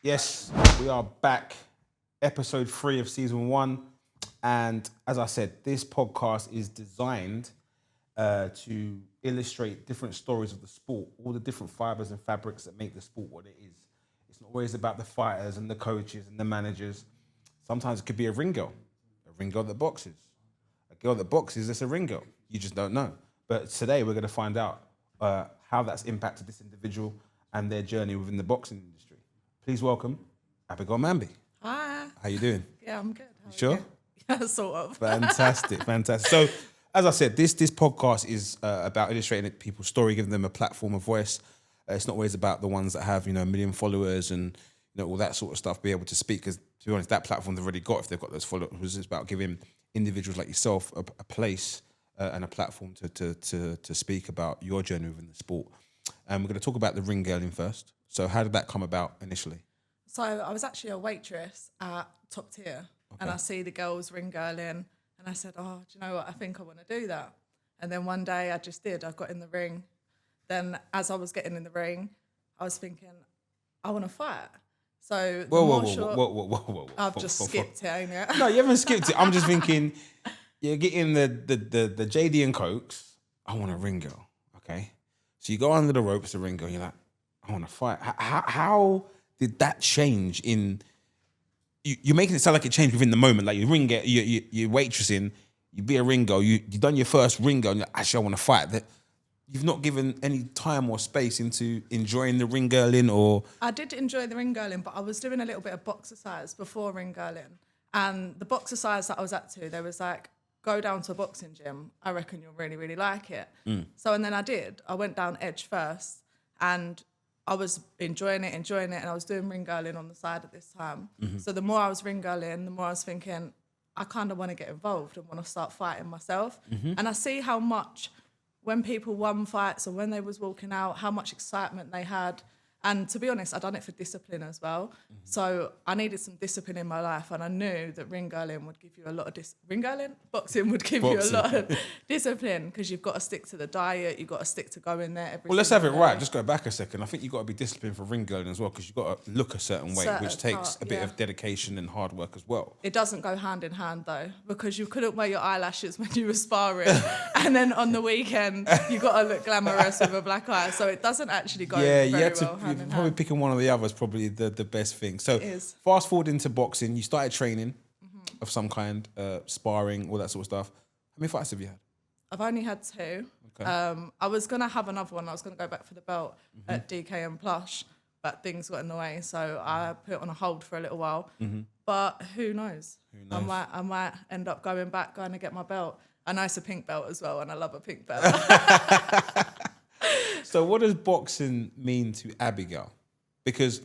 Yes, we are back. Episode 3 of season 1. And as I said, this podcast is designed to illustrate different stories of the sport, all the different fibers and fabrics that make the sport what it is. It's not always about the fighters and the coaches and the managers. Sometimes it could be a ring girl that boxes. A girl that boxes that's a ring girl. You just don't know. But today we're going to find out how that's impacted this individual and their journey within the boxing industry. Please welcome Abigail Manby. Hi. How you doing? Yeah, I'm good. How You sure? are you? Yeah, sort of. Fantastic. So, as I said, this podcast is about illustrating people's story, giving them a platform, a voice. It's not always about the ones that have, 1 million followers and all that sort of stuff, be able to speak. Because to be honest, that platform they've already got if they've got those followers. It's about giving individuals like yourself a place and a platform to speak about your journey within the sport. And we're going to talk about the ring girling first. So, how did that come about initially? So I was actually a waitress at Top Tier, and I see the girls ring girling, and I said, "Oh, do you know what? I think I want to do that." And then one day I just did. I got in the ring. Then as I was getting in the ring, I was thinking, I want to fight. So Whoa. I've just skipped it, ain't it? No, you haven't skipped it. I'm just thinking, you're getting the JD and Cokes. I want a ring girl, okay? So you go under the ropes, the ring girl. You're like, I want to fight. How did that change in? You're making it sound like it changed within the moment. Like you ring girl, you're waitressing, you be a ring girl. You done your first ring girl, and you're like, actually I want to fight. That you've not given any time or space into enjoying the ring girling, or I did enjoy the ring girling, but I was doing a little bit of boxercise before ring girling. And the boxercise that I was at there was like, go down to a boxing gym. I reckon you'll really, really like it. So, and then I did. I went down Edge first, and I was enjoying it, and I was doing ring girling on the side at this time. So the more I was ring girling, the more I was thinking, I kind of want to get involved and want to start fighting myself. And I see how much, when people won fights or when they was walking out, how much excitement they had. And to be honest, I done it for discipline as well. So I needed some discipline in my life, and I knew that ring girling would give you a lot of boxing would give you a lot of discipline, because you've got to stick to the diet, you've got to stick to going there every. Well, let's have it right. Just go back a second. I think you've got to be disciplined for ring girling as well, because you've got to look a certain way, which takes a bit of dedication and hard work as well. It doesn't go hand in hand though, because you couldn't wear your eyelashes when you were sparring, and then on the weekend you got to look glamorous with a black eye. So it doesn't actually go very well hand in probably hand. picking one or the other is probably the best thing. So fast forward into boxing, you started training of some kind, sparring, all that sort of stuff. How many fights have you had? I've only had 2. Okay. I was going to have another one. I was going to go back for the belt at DK and Plush, but things got in the way, so I put it on a hold for a little while. But who knows? I might end up going to get my belt. I know it's a pink belt as well, and I love a pink belt. So what does boxing mean to Abigail? Because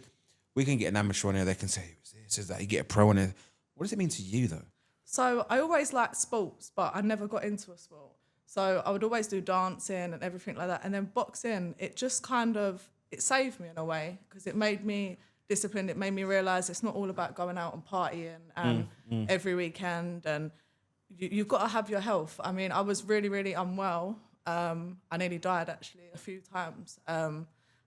we can get an amateur on here, they can say, this is that, you get a pro on it. What does it mean to you though? So I always liked sports, but I never got into a sport. So I would always do dancing and everything like that. And then boxing, it just it saved me in a way, because it made me disciplined. It made me realise it's not all about going out and partying and every weekend. And you've got to have your health. I mean, I was really, really unwell. I nearly died actually a few times.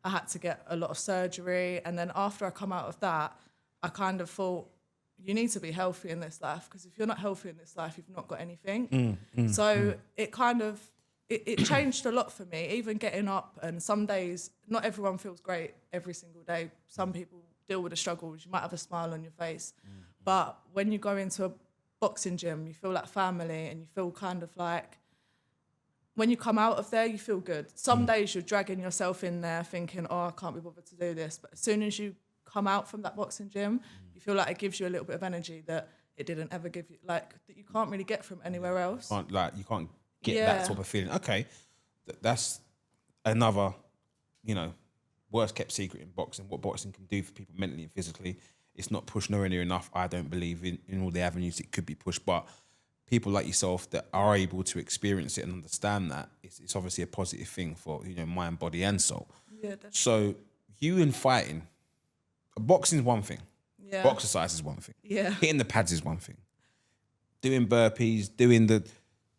I had to get a lot of surgery. And then after I come out of that, I kind of thought, you need to be healthy in this life, because if you're not healthy in this life, you've not got anything. It kind of, it changed a lot for me, even getting up. And some days, not everyone feels great every single day. Some people deal with the struggles. You might have a smile on your face. But when you go into a boxing gym, you feel like family, and you feel kind of like, when you come out of there, you feel good. Some days you're dragging yourself in there thinking, oh, I can't be bothered to do this. But as soon as you come out from that boxing gym, you feel like it gives you a little bit of energy that it didn't ever give you, like, that you can't really get from anywhere else. You can't get that type of feeling. Okay, that's another, worst kept secret in boxing. What boxing can do for people mentally and physically. It's not pushed nowhere near enough, I don't believe, in all the avenues it could be pushed. But people like yourself that are able to experience it and understand that, it's obviously a positive thing for, mind, body and soul. Yeah, definitely. So you in fighting, boxing is one thing. Yeah. Boxercise is one thing. Yeah. Hitting the pads is one thing. Doing burpees, doing the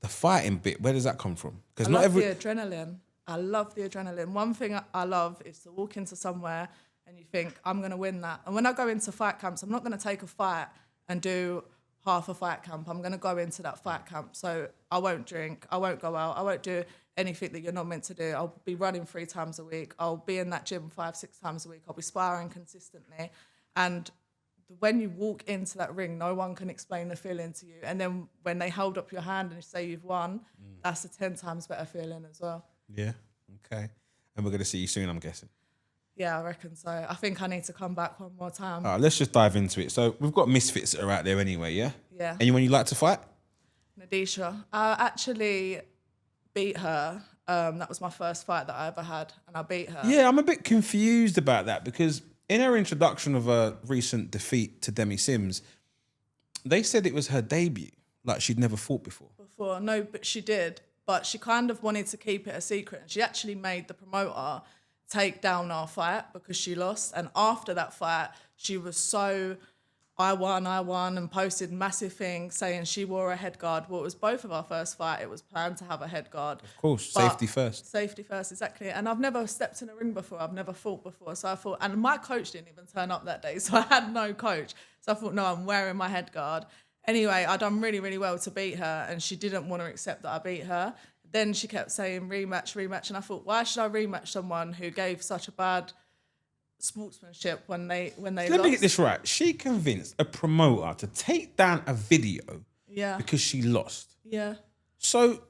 fighting bit, where does that come from? Because the adrenaline. I love the adrenaline. One thing I love is to walk into somewhere and you think, I'm going to win that. And when I go into fight camps, I'm not going to take a fight and do half a fight camp. I'm going to go into that fight camp. So I won't drink, I won't go out, I won't do anything that you're not meant to do. I'll be running 3 times a week. I'll be in that gym 5-6 times a week. I'll be sparring consistently. And when you walk into that ring, no one can explain the feeling to you. And then when they hold up your hand and say you've won, that's a 10 times better feeling as well. Yeah. Okay. And we're going to see you soon, I'm guessing. Yeah, I reckon so. I think I need to come back one more time. All right, let's just dive into it. So we've got misfits that are out there anyway, yeah? Yeah. Anyone you like to fight? Nadisha. I actually beat her. That was my first fight that I ever had, and I beat her. Yeah, I'm a bit confused about that because in her introduction of a recent defeat to Demi Sims, they said it was her debut, like she'd never fought before. No, but she did. But she kind of wanted to keep it a secret. And she actually made the promoter take down our fight because she lost. And after that fight, she was so, I won, and posted massive things saying she wore a head guard. Well, it was both of our first fight. It was planned to have a head guard. Of course, safety first. Safety first, exactly. And I've never stepped in a ring before. I've never fought before. So I thought, and my coach didn't even turn up that day. So I had no coach. So I thought, no, I'm wearing my head guard. Anyway, I done really, really well to beat her, and she didn't want to accept that I beat her. Then she kept saying rematch, and I thought, why should I rematch someone who gave such a bad sportsmanship when they lost? Let me get this right. She convinced a promoter to take down a video because she lost. Yeah. So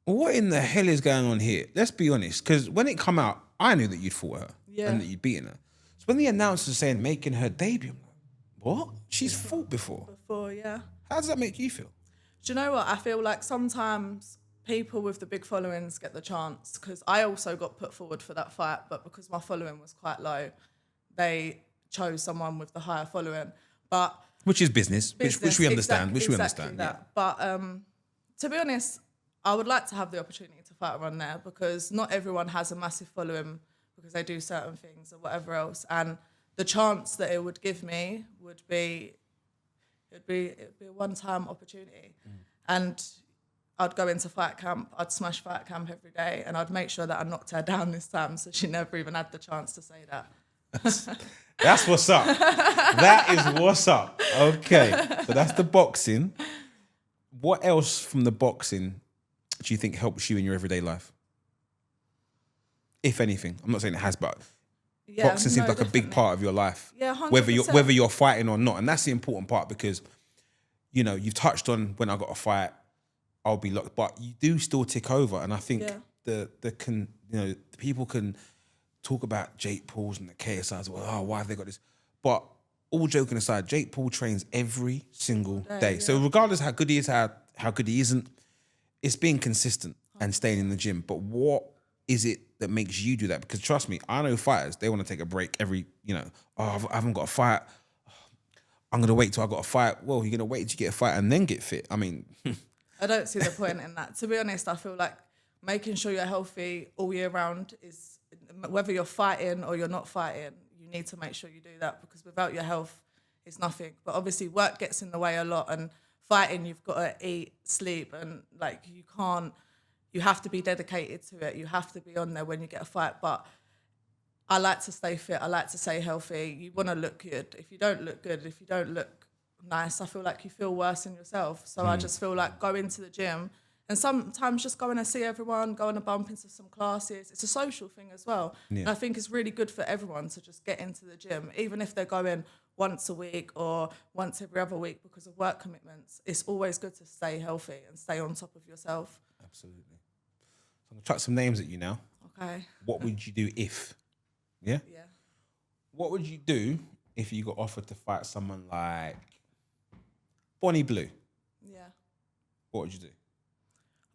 what in the hell is going on here? Let's be honest, because when it come out, I knew that you'd fought her and that you'd beaten her. So when the announcer saying making her debut, I'm like, what? She's fought before. Before, yeah. How does that make you feel? Do you know what? I feel like sometimes people with the big followings get the chance, because I also got put forward for that fight, but because my following was quite low, they chose someone with the higher following. But which is business, which we understand. Exactly understand. that. Yeah. But to be honest, I would like to have the opportunity to fight around there, because not everyone has a massive following because they do certain things or whatever else. And the chance that it would give me would be, it'd be a one-time opportunity. And I'd go into fight camp, I'd smash fight camp every day, and I'd make sure that I knocked her down this time, so she never even had the chance to say that. That's what's up. That is what's up. Okay, so that's the boxing. What else from the boxing do you think helps you in your everyday life? If anything, I'm not saying it has, but boxing seems like a big part of your life. Yeah, 100%. Whether you're fighting or not, and that's the important part, because you know you've touched on when I got a fight, I'll be locked, but you do still tick over, and I think the people can talk about Jake Paul's and the KSIs. Well, why have they got this? But all joking aside, Jake Paul trains every single day. Yeah. So regardless how good he is, how good he isn't, it's being consistent and staying in the gym. But what is it that makes you do that? Because trust me, I know fighters, they want to take a break every, I haven't got a fight. I'm going to wait till I got a fight. Well, you're going to wait till you get a fight and then get fit. I mean... I don't see the point in that. To be honest, I feel like making sure you're healthy all year round is, whether you're fighting or you're not fighting, you need to make sure you do that, because without your health, it's nothing. But obviously work gets in the way a lot, and fighting, you've got to eat, sleep, and like you have to be dedicated to it. You have to be on there when you get a fight. But I like to stay fit. I like to stay healthy. You want to look good. If you don't look good, if you don't look nice, I feel like you feel worse in yourself. So I just feel like going to the gym, and sometimes just going to see everyone, going to bump into some classes. It's a social thing as well. Yeah. And I think it's really good for everyone to just get into the gym, even if they're going once a week or once every other week because of work commitments. It's always good to stay healthy and stay on top of yourself. Absolutely. So I'm going to chuck some names at you now. Okay. What would you do if? Yeah? Yeah. What would you do if you got offered to fight someone like Bonnie Blue? Yeah. What would you do?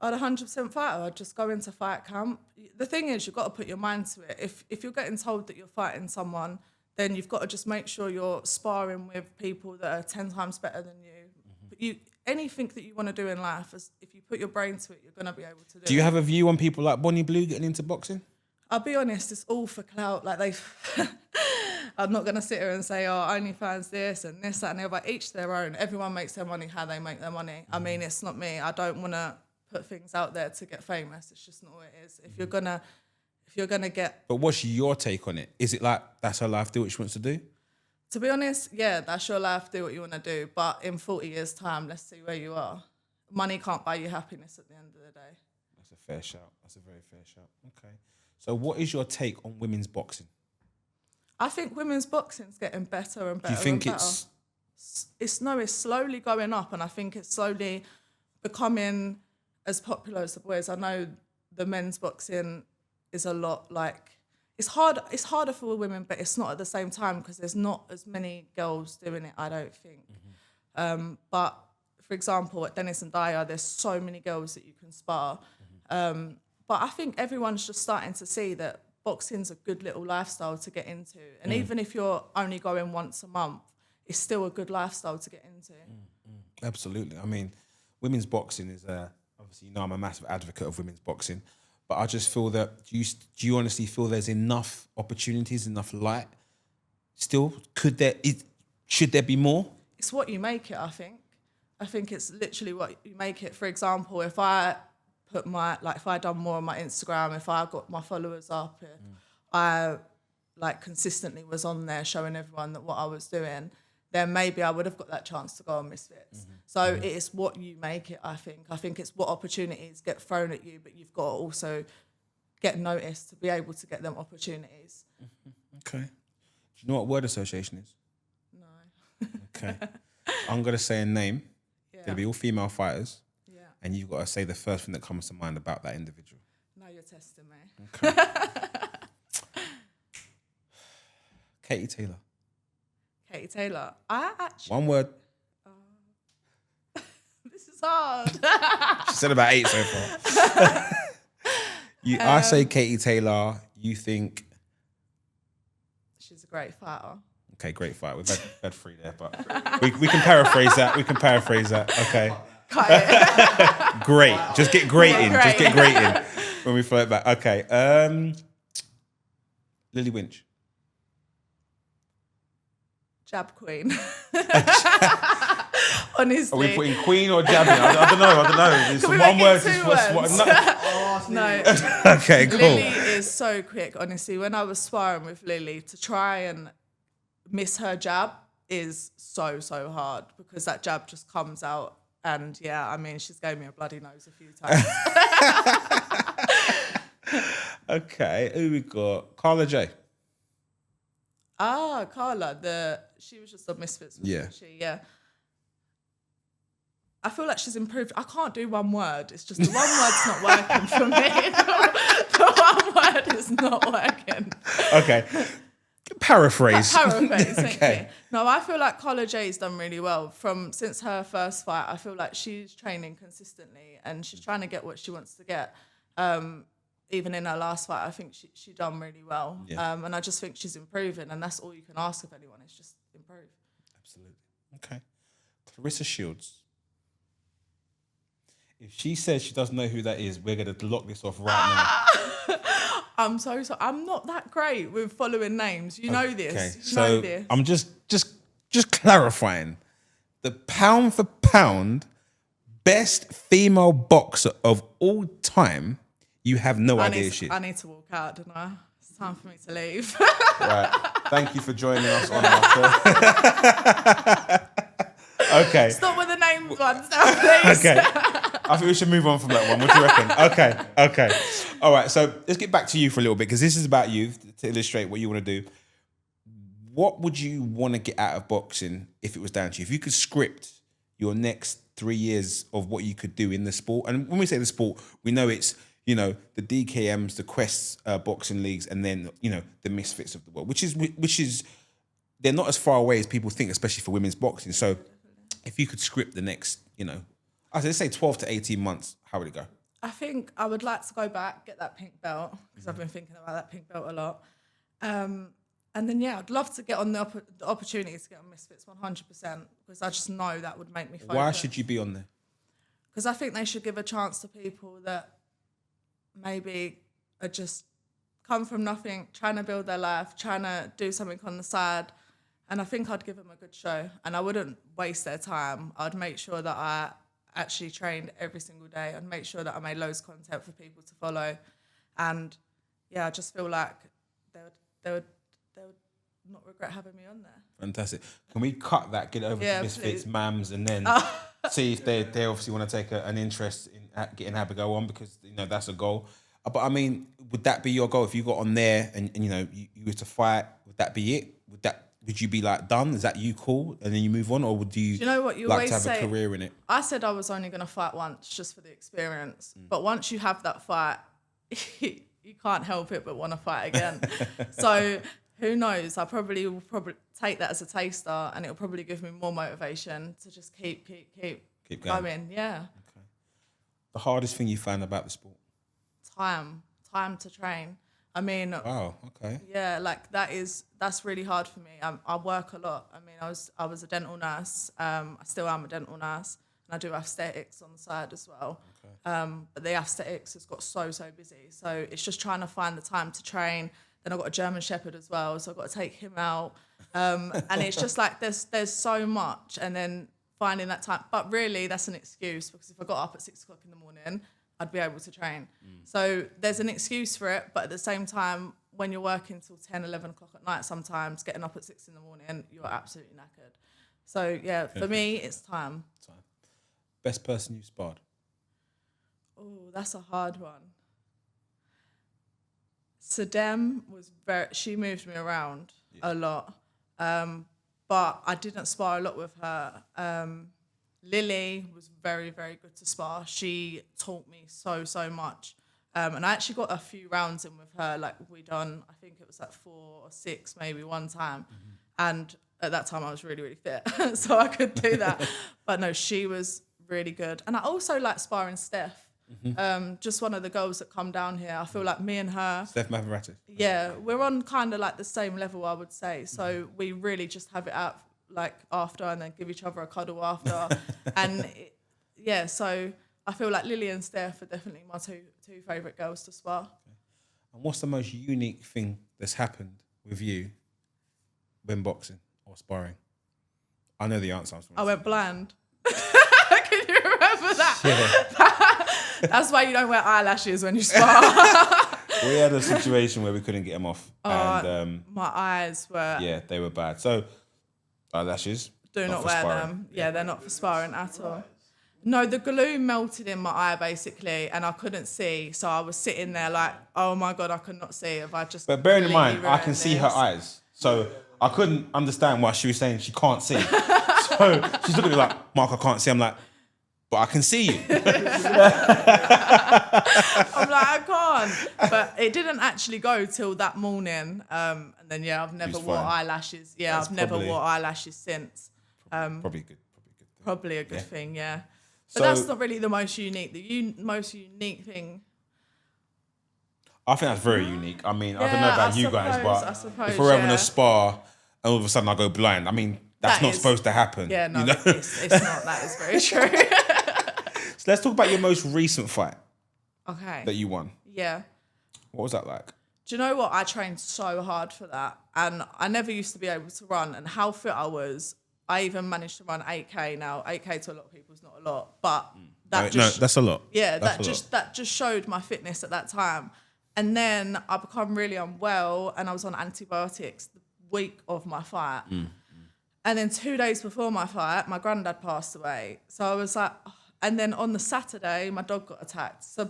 I'd 100% fight her. I'd just go into fight camp. The thing is, you've got to put your mind to it. If you're getting told that you're fighting someone, then you've got to just make sure you're sparring with people that are 10 times better than you. Anything that you want to do in life, if you put your brain to it, you're going to be able to do it. Do you have a view on people like Bonnie Blue getting into boxing? I'll be honest, it's all for clout. Like I'm not going to sit here and say, OnlyFans this and this, that and the other. Each their own. Everyone makes their money how they make their money. I mean, it's not me. I don't want to put things out there to get famous. It's just not what it is. If if you're going to get... But what's your take on it? Is it like, that's her life, do what she wants to do? To be honest, yeah, that's your life, do what you want to do. But in 40 years' time, let's see where you are. Money can't buy you happiness at the end of the day. That's a fair shout. That's a very fair shout. Okay. So what is your take on women's boxing? I think women's boxing's getting better and better. Do you think and better. It's slowly going up, and I think it's slowly becoming as popular as the boys. I know the men's boxing is a lot like... It's harder for women, but it's not at the same time because there's not as many girls doing it, I don't think. But, for example, at Dennis and Dyer, there's so many girls that you can spar. But I think everyone's just starting to see that boxing's a good little lifestyle to get into. And even if you're only going once a month, it's still a good lifestyle to get into. Absolutely. I mean, women's boxing is, obviously, I'm a massive advocate of women's boxing. But I just feel that, do you honestly feel there's enough opportunities, enough light still? Should there be more? It's what you make it, I think. I think it's literally what you make it. For example, if I if I done more on my Instagram, if I got my followers up, I consistently was on there showing everyone that what I was doing, then maybe I would have got that chance to go on Misfits. So it is what you make it, I think. I think it's what opportunities get thrown at you, but you've got to also get noticed to be able to get them opportunities. Okay. Do you know what word association is? No. Okay. I'm going to say a name. Yeah. They'll be all female fighters. Yeah. And you've got to say the first thing that comes to mind about that individual. Now you're testing me. Okay. Katie Taylor. Katie Taylor. I actually... One word. This is hard. She said about 8 so far. I say Katie Taylor. You think... She's a great fighter. Okay, great fight. We've had 3 there, but we can paraphrase that. Okay. Cut it. Great. Just get great in. Great. Just get great in when we throw it back. Okay. Lily Winch. Jab queen. Honestly. Are we putting queen or jabbing? I don't know. It's Can we one make word. it 2 words? No. Okay, cool. Lily is so quick, honestly. When I was sparring with Lily, to try and miss her jab is so hard because that jab just comes out. And yeah, I mean, she's gave me a bloody nose a few times. Okay, who we got? Carla J. Ah, Carla, she was just on Misfits. Yeah. Yeah. I feel like she's improved. I can't do one word. It's just the one word's not working for me. The one word is not working. Okay. Paraphrase. Paraphrase, thank Okay. you. No, I feel like Carla J's done really well. Since her first fight, I feel like she's training consistently and she's trying to get what she wants to get. Even in her last fight, I think she done really well. Yeah. And I just think she's improving, and that's all you can ask of anyone, is just improve. Absolutely. Okay. Clarissa Shields. If she says she doesn't know who that is, we're going to lock this off right now. I'm so sorry. I'm not that great with following names. You know this. Okay. You know So this. I'm just clarifying. The pound for pound best female boxer of all time, you have no idea shit. I need to walk out, don't I? It's time for me to leave. Right. Thank you for joining us on our Okay. Stop with the name ones now, please. Okay. I think we should move on from that one. What do you reckon? Okay. All right. So let's get back to you for a little bit because this is about you to illustrate what you want to do. What would you want to get out of boxing if it was down to you? If you could script your next 3 years of what you could do in the sport, and when we say the sport, we know it's, the DKMs, the Quests boxing leagues, and then, the Misfits of the world, which is they're not as far away as people think, especially for women's boxing. So if you could script the next, let's say 12 to 18 months, how would it go? I think I would like to go back, get that pink belt, because I've been thinking about that pink belt a lot. And then, I'd love to get on the opportunity to get on Misfits 100%, because I just know that would make me focus. Why should you be on there? Because I think they should give a chance to people that maybe are just come from nothing, trying to build their life, trying to do something on the side. And I think I'd give them a good show. And I wouldn't waste their time. I'd make sure that I actually trained every single day. I'd make sure that I made loads of content for people to follow. And yeah, I just feel like they would not regret having me on there. Fantastic. Can we cut that, get it over to Misfits, please. Mams, and then see if they obviously want to take an interest in getting Abigail on, because that's a goal. But I mean, would that be your goal if you got on there and you were to fight? Would that be it? Would you be like done? Is that you cool and then you move on, or would you? Do you know what you like always to have say? a career in it? I said I was only going to fight once just for the experience, but once you have that fight, you can't help it but want to fight again. So who knows? I will take that as a taster, and it'll probably give me more motivation to just keep going. Yeah. Okay. The hardest thing you found about the sport? Time to train. I mean, wow, okay. Yeah, like that's really hard for me. I work a lot. I mean, I was a dental nurse. I still am a dental nurse, and I do aesthetics on the side as well. Okay. But the aesthetics has got so busy. So it's just trying to find the time to train. Then I've got a German Shepherd as well, so I've got to take him out. And it's just like there's so much, and then finding that time. But really, that's an excuse, because if I got up at 6 o'clock in the morning, I'd be able to train. So there's an excuse for it, but at the same time, when you're working till 10, 11 o'clock at night, sometimes getting up at 6 in the morning, you're absolutely knackered. So yeah, for me, it's time. Best person you've sparred? Oh, that's a hard one. Sadem she moved me around a lot, but I didn't spar a lot with her. Lily was very, very good to spar. She taught me so much. And I actually got a few rounds in with her. Like we done, I think it was like 4 or 6 maybe one time. Mm-hmm. And at that time I was really, really fit. So I could do that. But no, she was really good. And I also like sparring Steph. Mm-hmm. Just one of the girls that come down here. I feel like me and her... Steph Maveratis. Yeah, we're on kind of like the same level, I would say. So we really just have it out like after, and then give each other a cuddle after. And so I feel like Lily and Steph are definitely my two favourite girls to spar. Okay. And what's the most unique thing that's happened with you when boxing or sparring? I know the answer. I went bland. Can you remember that? Yeah. That's why you don't wear eyelashes when you spar. We had a situation where we couldn't get them off. And my eyes were... Yeah, they were bad. So... eyelashes. Do not wear them. Yeah, they're not for sparring at all. No, the glue melted in my eye basically, and I couldn't see. So I was sitting there like, oh my God, I could not see if I just. But bearing in mind, I can see her eyes. So I couldn't understand why she was saying she can't see. So she's looking at me like, Mark, I can't see. I'm like, but I can see you. I'm like, I can't. But it didn't actually go till that morning. And then, I've never wore eyelashes. Yeah, I've never wore eyelashes since. Probably good. Probably a good thing, yeah. But that's not really the most unique. The most unique thing... I think that's very unique. I mean, I don't know about you guys, but if we're having a spar and all of a sudden I go blind, I mean, that's not supposed to happen. Yeah, no, it's not. That is very true. So let's talk about your most recent fight. Okay. That you won. Yeah. What was that like? Do you know what? I trained so hard for that. And I never used to be able to run. And how fit I was, I even managed to run 8K now. 8K to a lot of people is not a lot. But that's a lot. Yeah, that just showed my fitness at that time. And then I become really unwell and I was on antibiotics the week of my fight. And then 2 days before my fight, my granddad passed away. So I was like... And then on the Saturday, my dog got attacked. So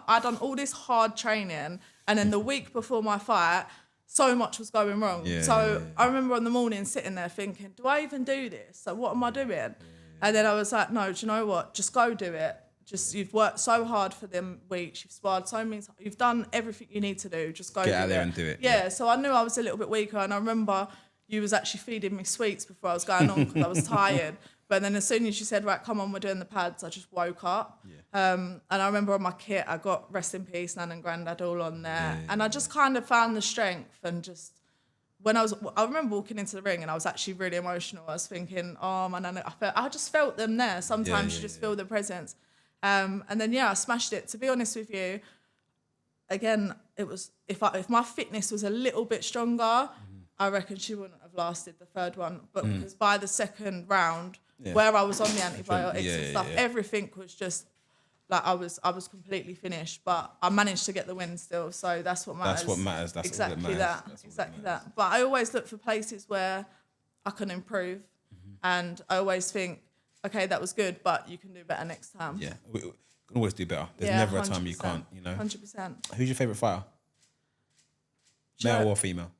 I'd done all this hard training, and then the week before my fight, so much was going wrong. I remember on the morning sitting there thinking, do I even do this? So what am I doing? And then I was like, no, do you know what? Just go do it. You've worked so hard for them weeks. You've sparred so many times. You've done everything you need to do. Just go get out there and do it. Yeah, so I knew I was a little bit weaker, and I remember you was actually feeding me sweets before I was going on because I was tired. But then as soon as you said, right, come on, we're doing the pads, I just woke up. Yeah. And I remember on my kit, I got Rest in Peace, Nan and Grandad all on there. And I just kind of found the strength and just, I remember walking into the ring and I was actually really emotional. I was thinking, oh, my Nan, I just felt them there. Sometimes you just feel the presence. And then, I smashed it. To be honest with you, again, it was, if my fitness was a little bit stronger, I reckon she wouldn't have lasted the third one. But because by the second round, where I was on the antibiotics and stuff, everything was just Like I was completely finished, but I managed to get the win still. So that's what matters. That's what matters. That's exactly all that matters. that. Exactly that. But I always look for places where I can improve, and I always think, okay, that was good, but you can do better next time. Yeah, we can always do better. There's never a time you can't. 100%. Who's your favourite fighter? Male or female?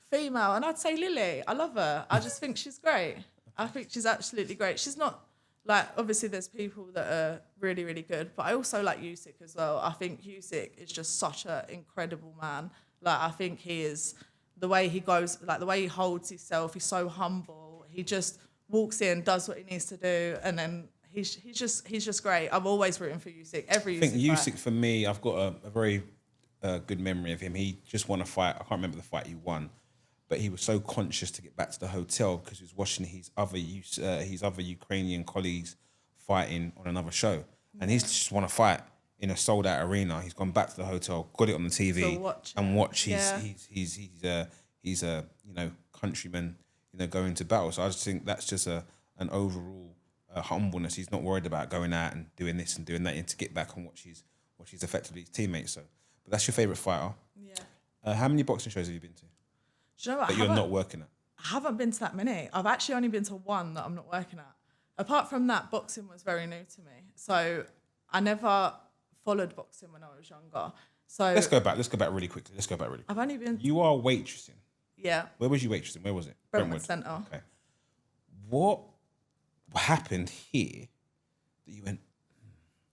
Female, and I'd say Lily. I love her. I just think she's great. I think she's absolutely great. She's not like, obviously there's people that are really, really good, but I also like Usyk as well. I think Usyk is just such an incredible man. Like, I think he is, the way he goes, like the way he holds himself, he's so humble. He just walks in, does what he needs to do, and then he's just great. I'm always rooting for Usyk. I think Usyk, for me, I've got a very good memory of him. He just won a fight. I can't remember the fight he won, but he was so conscious to get back to the hotel because he was watching his other Ukrainian colleagues fighting on another show, and he's just won a fight in a sold out arena. He's gone back to the hotel, got it on the TV, and watch he's a countryman going to battle. So I just think that's just an overall humbleness. He's not worried about going out and doing this and doing that, and to get back on watch his effectively his teammates. So, but that's your favourite fighter. Yeah. How many boxing shows have you been to? Do you know what? That you're not working at? I haven't been to that many. I've actually only been to one that I'm not working at. Apart from that, boxing was very new to me. So I never followed boxing when I was younger. So let's go back really quickly. I've only been... You are waitressing. Yeah. Where was you waitressing? Where was it? Brentwood Centre. Okay. What happened here that you went,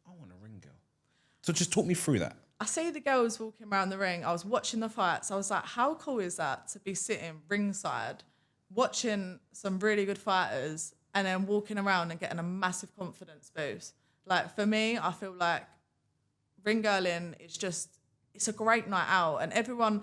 I want a ring girl? So just talk me through that. I see the girls walking around the ring. I was watching the fights. I was like, how cool is that to be sitting ringside, watching some really good fighters and then walking around and getting a massive confidence boost? Like, for me, I feel like ring girling is just, it's a great night out. And everyone,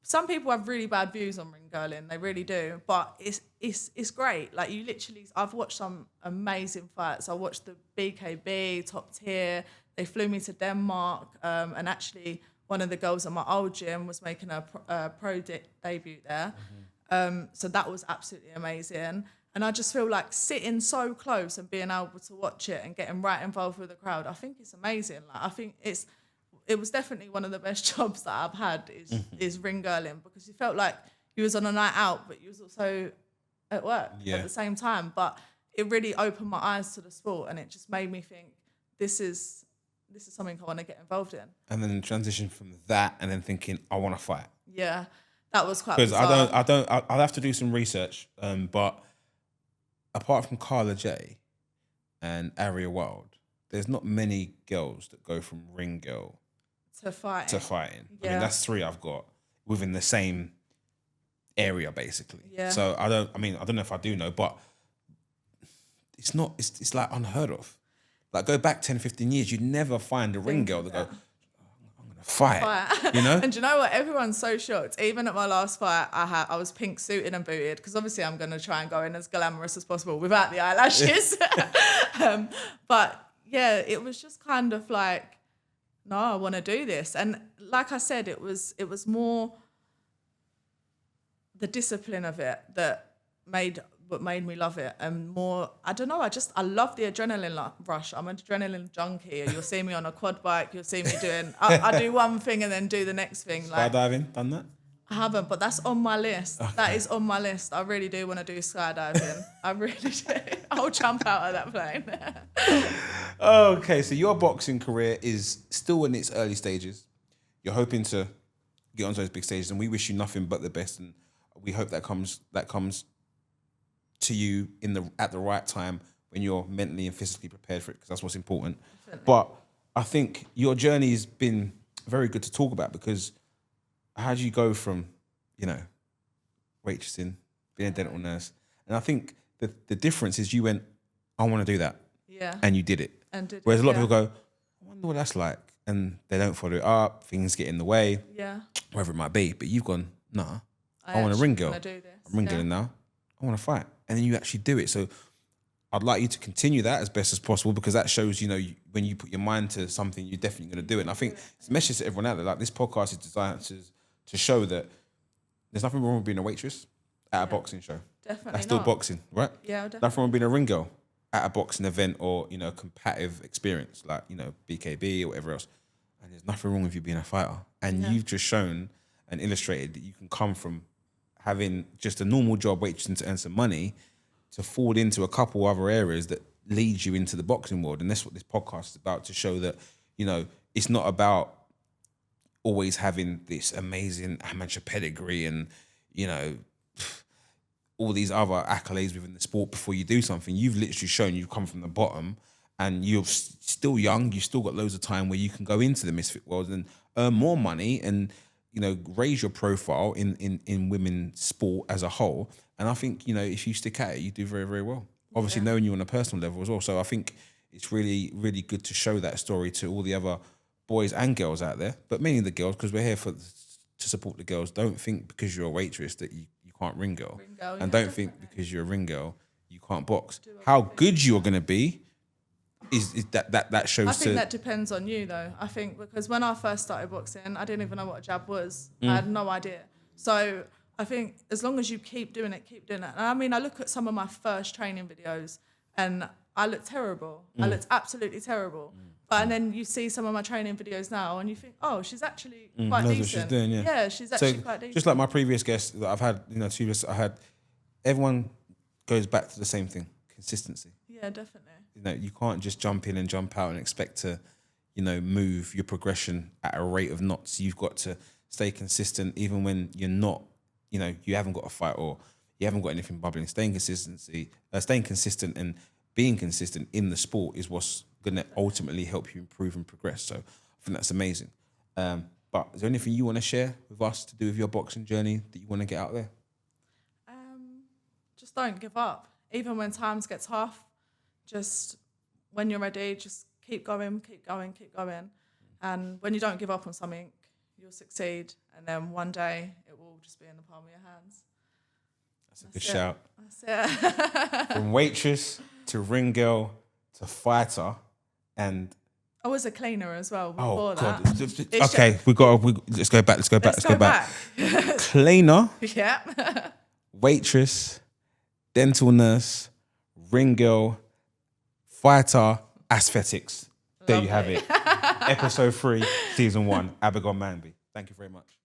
some people have really bad views on ring girling. They really do. But it's great. Like, you literally, I've watched some amazing fights. I watched the BKB, top tier. They flew me to Denmark, and actually one of the girls at my old gym was making a pro debut there. So that was absolutely amazing. And I just feel like sitting so close and being able to watch it and getting right involved with the crowd, I think it's amazing. Like, I think it was definitely one of the best jobs that I've had is ring girling, because you felt like you was on a night out, but you was also at work at the same time. But it really opened my eyes to the sport, and it just made me think, this is something I want to get involved in. And then transition from that, and then thinking, I want to fight. Yeah, that was quite. Because I'll have to do some research. But apart from Carla J and Aria Wild, there's not many girls that go from ring girl to fighting. Yeah. I mean, that's 3 I've got within the same area, basically. Yeah. So I don't know if I do know, but it's not. It's like unheard of. Like, go back 10, 15 years, you'd never find a ring girl that go, I'm going to fight. You know? And do you know what? Everyone's so shocked. Even at my last fight, I was pink suited and booted, because obviously I'm going to try and go in as glamorous as possible without the eyelashes. But yeah, it was just kind of like, no, I want to do this. And like I said, it was more the discipline of it that made me love it, and more, I don't know, I love the adrenaline rush. I'm an adrenaline junkie. You'll see me on a quad bike, you'll see me doing, I do one thing and then do the next thing. Skydiving, done that? I haven't, but that's on my list. Okay. That is on my list. I really do want to do skydiving. I really do. I'll jump out of that plane. Okay, so your boxing career is still in its early stages. You're hoping to get onto those big stages, and we wish you nothing but the best, and we hope that comes to you at the right time when you're mentally and physically prepared for it, because that's what's important. Definitely. But I think your journey has been very good to talk about, because how do you go from, waitressing, being a dental nurse, and I think the difference is you went, I want to do that, and you did it. Whereas a lot of people go, I wonder what that's like, and they don't follow it up. Things get in the way, whatever it might be. But you've gone, nah, I want a ring girl. I'm ring girling now. I want to fight. And then you actually do it. So I'd like you to continue that as best as possible, because that shows, when you put your mind to something, you're definitely going to do it. And I think it's a message to everyone out there. Like, this podcast is designed to show that there's nothing wrong with being a waitress at a boxing show. Definitely That's still not. boxing, right? Yeah, definitely. Nothing wrong with being a ring girl. at a boxing event or, you know, competitive experience like, you know, BKB or whatever else. And there's nothing wrong with you being a fighter. And you've just shown and illustrated that you can come from having just a normal job waitressing to earn some money to fall into a couple other areas that leads you into the boxing world. And that's what this podcast is about, to show that, you know, it's not about always having this amazing amateur pedigree and, you know, all these other accolades within the sport before you do something. You've literally shown you've come from the bottom and you're still young. You've still got loads of time where you can go into the misfit world and earn more money and, you know, raise your profile in women's sport as a whole. And I think, you know, if you stick at it, you do very, very well. Obviously, knowing you on a personal level as well. So I think it's really, really good to show that story to all the other boys and girls out there, but mainly the girls, because we're here to support the girls. Don't think because you're a waitress that you can't ring girl. And don't think because you're a ring girl, you can't box. How good you're going to be is that shows. I think that depends on you, though. I think because when I first started boxing, I didn't even know what a jab was. I had no idea. So I think as long as you keep doing it. And I mean, I look at some of my first training videos and I looked terrible. I looked absolutely terrible. And then you see some of my training videos now and you think, oh, she's actually quite decent. What she's doing, yeah, she's actually quite decent. Just like my previous guests that I've had, you know, everyone goes back to the same thing, consistency. Yeah, definitely. You know, you can't just jump in and jump out and expect to, you know, move your progression at a rate of knots. You've got to stay consistent even when you're not, you know, you haven't got a fight or you haven't got anything bubbling. Staying consistent and being consistent in the sport is what's going to ultimately help you improve and progress. So I think that's amazing. But is there anything you want to share with us to do with your boxing journey that you want to get out there? Just don't give up. Even when times get tough, just when you're ready, just keep going. And when you don't give up on something, you'll succeed. And then one day it will just be in the palm of your hands. That's a good shout. That's it. From waitress to ring girl to fighter, and I was a cleaner as well before that. Okay, let's go back. Cleaner. Yeah. Waitress, dental nurse, ring girl, fighter, aesthetics. There you have it. Episode 3, season 1, Abigail Manby. Thank you very much.